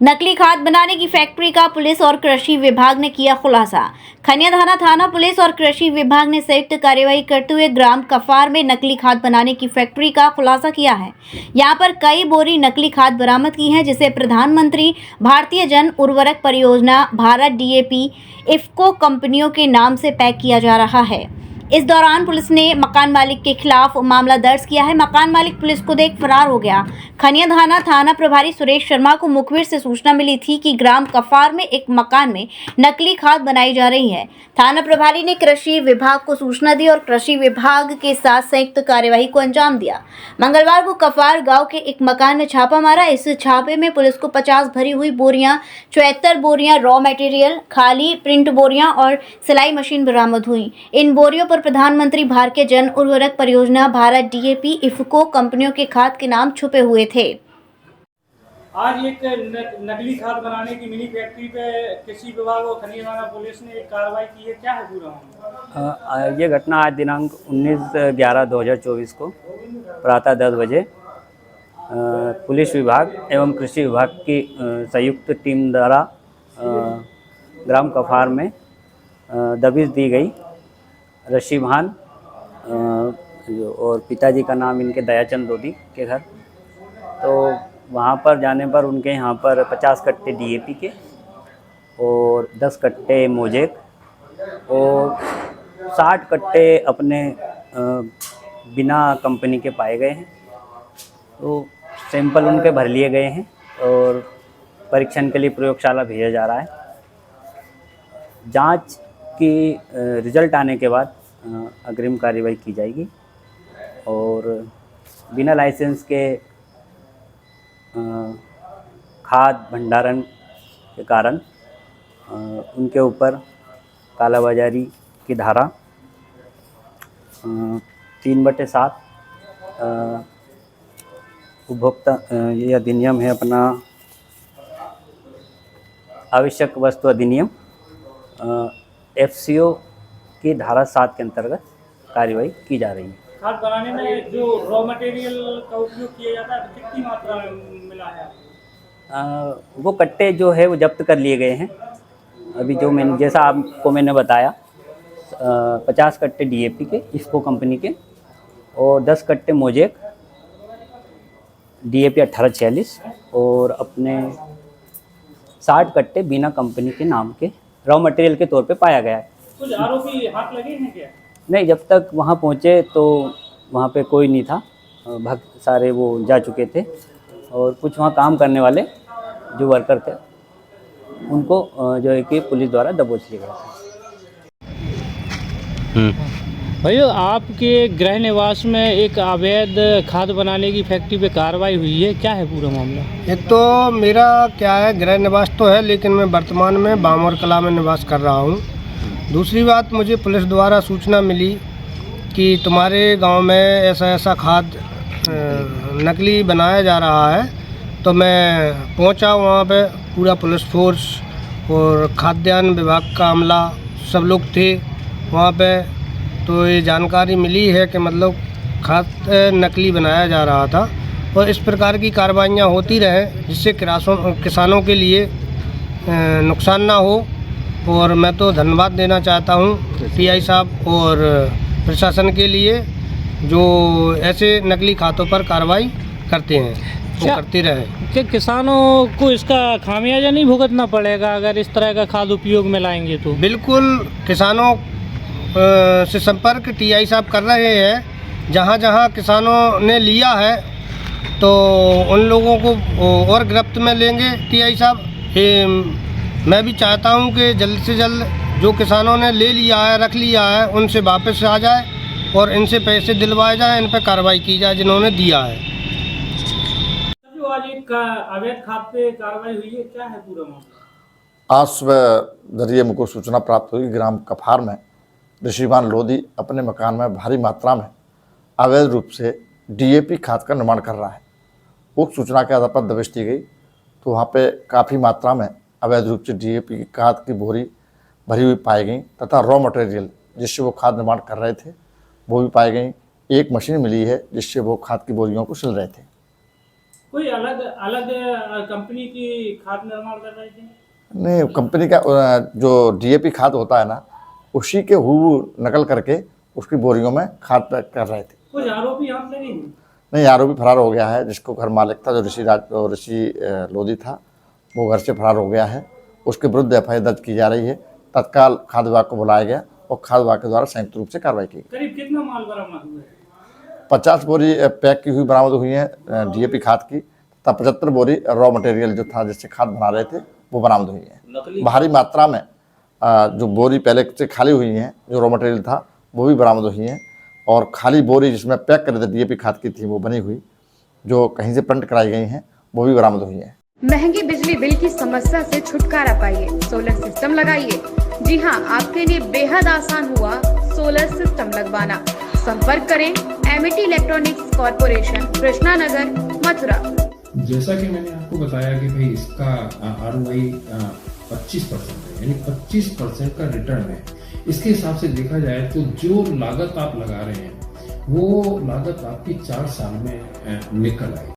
नकली खाद बनाने की फैक्ट्री का पुलिस और कृषि विभाग ने किया खुलासा। खनियाधाना थाना पुलिस और कृषि विभाग ने संयुक्त कार्यवाही करते हुए ग्राम कफार में नकली खाद बनाने की फैक्ट्री का खुलासा किया है। यहां पर कई बोरी नकली खाद बरामद की है, जिसे प्रधानमंत्री भारतीय जन उर्वरक परियोजना भारत डीएपी इफ्को कंपनियों के नाम से पैक किया जा रहा है। इस दौरान पुलिस ने मकान मालिक के खिलाफ मामला दर्ज किया है। मकान मालिक पुलिस को देख फरार हो गया। खनियाधाना थाना प्रभारी सुरेश शर्मा को मुखबिर से सूचना मिली थी कि ग्राम कफार में एक मकान में नकली खाद बनाई जा रही है। थाना प्रभारी ने कृषि विभाग को सूचना दी और कृषि विभाग के साथ संयुक्त कार्यवाही को अंजाम दिया। मंगलवार को कफार गांव के एक मकान में छापा मारा। इस छापे में पुलिस को 50 भरी हुई बोरियां, 74 बोरियां रॉ मटेरियल, खाली प्रिंट बोरियां और सिलाई मशीन बरामद हुई। इन बोरियों पर प्रधानमंत्री भारतीय जन उर्वरक परियोजना भारत डीएपी इफ्को कंपनियों के खाद के नाम छुपे हुए थे। आज एक नकली खाद बनाने की मिनी फैक्ट्री पे कृषि विभाग और खनियाधाना पुलिस ने एक कार्रवाई की है। क्या है पूरा मामला? ये घटना आज दिनांक 19/11/2024 को प्रातः 10 बजे पुलिस विभाग एवं कृषि विभाग की संयुक्त टीम द्वारा ग्राम कफार में दबिश दी गई। रशी भान और पिताजी का नाम इनके दयाचंद लोधी के घर, तो वहाँ पर जाने पर उनके यहाँ पर 50 कट्टे डीएपी के और 10 कट्टे मोजेक और 60 कट्टे अपने बिना कंपनी के पाए गए हैं। तो सैंपल उनके भर लिए गए हैं और परीक्षण के लिए प्रयोगशाला भेजा जा रहा है। जांच की रिजल्ट आने के बाद अग्रिम कार्रवाई की जाएगी और बिना लाइसेंस के खाद भंडारण के कारण उनके ऊपर कालाबाजारी की धारा 3/7 उपभोक्ता ये अधिनियम है अपना आवश्यक वस्तु अधिनियम FCO की धारा 7 के अंतर्गत कार्रवाई की जा रही है। खाद बनाने में जो रॉ मटेरियल का उपयोग किया जाता है, कितनी मात्रा में मिला है? वो कट्टे जो है वो जब्त कर लिए गए हैं। अभी जो मैंने जैसा आपको मैंने बताया 50 कट्टे डीएपी के इफ्को कंपनी के और 10 कट्टे मोजेक डीएपी 1846 और अपने 60 कट्टे बिना कंपनी के नाम के रॉ मटेरियल के तौर पे पाया गया है। कुछ आरोपी हाथ लगे हैं क्या? नहीं, जब तक वहाँ पहुँचे तो वहाँ पे कोई नहीं था, भक्त सारे वो जा चुके थे और कुछ वहाँ काम करने वाले जो वर्कर थे उनको जो है कि पुलिस द्वारा दबोच लिया गया था। भैया, आपके गृह निवास में एक अवैध खाद बनाने की फैक्ट्री पे कार्रवाई हुई है। क्या है पूरा मामला? एक तो मेरा क्या है, गृह निवास तो है, लेकिन मैं वर्तमान में बामोर कला में निवास कर रहा हूँ। दूसरी बात, मुझे पुलिस द्वारा सूचना मिली कि तुम्हारे गांव में ऐसा ऐसा खाद नकली बनाया जा रहा है। तो मैं पहुंचा वहां पे, पूरा पुलिस फोर्स और खाद्यान्न विभाग का अमला सब लोग थे वहां पे। तो ये जानकारी मिली है कि मतलब खाद नकली बनाया जा रहा था और इस प्रकार की कार्रवाइयाँ होती रहें जिससे किसानों के लिए नुकसान ना हो। और मैं तो धन्यवाद देना चाहता हूँ टीआई साहब और प्रशासन के लिए जो ऐसे नकली खातों पर कार्रवाई करते हैं, वो करते रहें। क्या किसानों को इसका खामियाजा नहीं भुगतना पड़ेगा अगर इस तरह का खाद उपयोग में लाएंगे? तो बिल्कुल, किसानों से संपर्क टीआई साहब कर रहे हैं। जहाँ जहाँ किसानों ने लिया है तो उन लोगों को और गिरफ्त में लेंगे टीआई साहब। मैं भी चाहता हूं कि जल्द से जल्द जो किसानों ने ले लिया है, रख लिया है, उनसे वापस आ जाए और इनसे पैसे दिलवाए जाए, इन पर कार्रवाई की जाए जिन्होंने दिया है। जो आज एक अवैध खाद पे कार्रवाई हुई है, क्या है पूरा मामला? आज सुबह जरिए मुझको सूचना प्राप्त हुई, ग्राम कफार में ऋषिभान लोधी अपने मकान में भारी मात्रा में अवैध रूप से डीएपी खाद का निर्माण कर रहा है। उक्त सूचना के आधार पर दबिश दी गई तो वहाँ पे काफ़ी मात्रा में अवैध रूप से डीएपी की खाद की बोरी भरी हुई पाई गई तथा रॉ मटेरियल जिससे वो खाद निर्माण कर रहे थे वो भी पाई गई। एक मशीन मिली है जिससे वो खाद की बोरियों को सिल रहे थे। कोई अलग अलग कंपनी की खाद निर्माण कर रहे थे? नहीं, कंपनी का जो डीएपी खाद होता है ना, उसी के हूबहू नकल करके उसकी बोरियों में खाद पैक कर रहे थे। कुछ आरोपी यहाँ लगे हैं? नहीं, आरोपी फरार हो गया है। जिसको घर मालिक था, जो ऋषि लोधी था, वो घर से फरार हो गया है। उसके विरुद्ध एफआईआर दर्ज की जा रही है। तत्काल खाद्य विभाग को बुलाया गया और खाद्य विभाग के द्वारा संयुक्त रूप से कार्रवाई की गई। करीब कितना माल बरामद हुआ है? 50 बोरी पैक की हुई बरामद हुई है डीएपी खाद की, तब 75 बोरी रॉ मटेरियल जो था, जिससे खाद बना रहे थे, वो बरामद हुई है। भारी मात्रा में जो बोरी पहले से खाली हुई हैं, जो रॉ मटेरियल था, वो भी बरामद हुई हैं। और खाली बोरी जिसमें पैक करे थे डीएपी खाद की थी, वो बनी हुई, जो कहीं से प्रिंट कराई गई हैं, वो भी बरामद हुई हैं। महंगी बिजली बिल की समस्या से छुटकारा पाइए, सोलर सिस्टम लगाइए। जी हां, आपके लिए बेहद आसान हुआ सोलर सिस्टम लगवाना। संपर्क करें Amity electronics corporation, Krishna Nagar, Mathura. जैसा कि मैंने आपको बताया कि भाई इसका ROI 25% है, यानी 25% का रिटर्न है। इसके हिसाब से देखा जाए तो जो लागत आप लगा रहे हैं, वो लागत आपकी 4 साल में निकल आएगी।